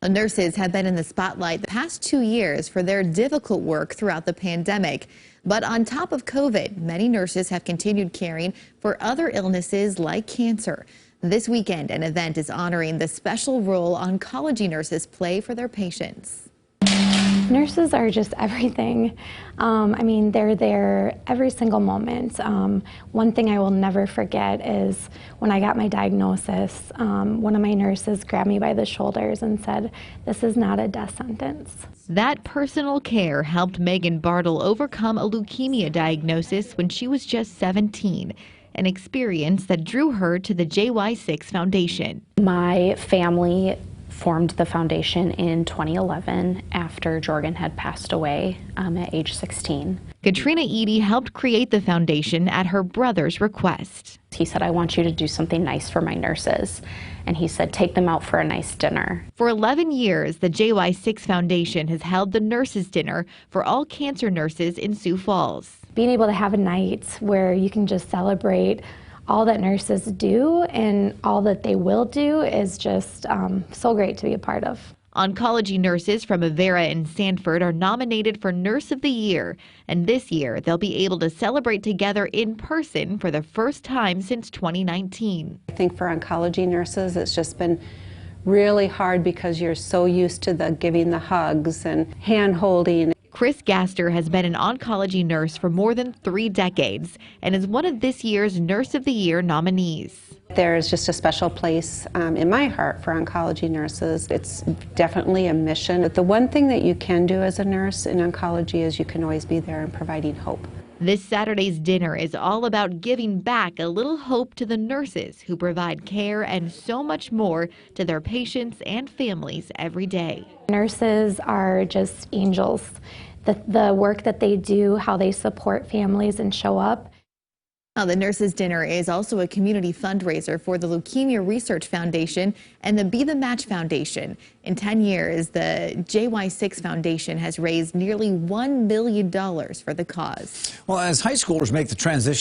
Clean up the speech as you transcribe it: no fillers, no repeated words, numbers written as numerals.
The nurses have been in the spotlight the past 2 years for their difficult work throughout the pandemic. But on top of COVID, many nurses have continued caring for other illnesses like cancer. This weekend, an event is honoring the special role oncology nurses play for their patients. Nurses are just everything. They're there every single moment. One thing I will never forget is when I got my diagnosis, one of my nurses grabbed me by the shoulders and said, "This is not a death sentence." That personal care helped Megan Bartle overcome a leukemia diagnosis when she was just 17, an experience that drew her to the JY6 Foundation. My family formed the foundation in 2011 after Jorgen had passed away at age 16. Katrina Edie helped create the foundation at her brother's request. He said, "I want you to do something nice for my nurses." And he said, "Take them out for a nice dinner." For 11 years, the JY6 Foundation has held the Nurses' Dinner for all cancer nurses in Sioux Falls. Being able to have a night where you can just celebrate all that nurses do and all that they will do is just so great to be a part of. Oncology nurses from Avera and Sanford are nominated for Nurse of the Year, and this year they'll be able to celebrate together in person for the first time since 2019. I think for oncology nurses it's just been really hard because you're so used to the giving the hugs and hand holding. Chris Gaster has been an oncology nurse for more than 3 decades and is one of this year's Nurse of the Year nominees. There is just a special place in my heart for oncology nurses. It's definitely a mission. But the one thing that you can do as a nurse in oncology is you can always be there and providing hope. This Saturday's dinner is all about giving back a little hope to the nurses who provide care and so much more to their patients and families every day. Nurses are just angels. The work that they do, how they support families and show up. The Nurses' Dinner is also a community fundraiser for the Leukemia Research Foundation and the Be the Match Foundation. In 10 years, the JY6 Foundation has raised nearly $1 million for the cause. Well, as high schoolers make the transition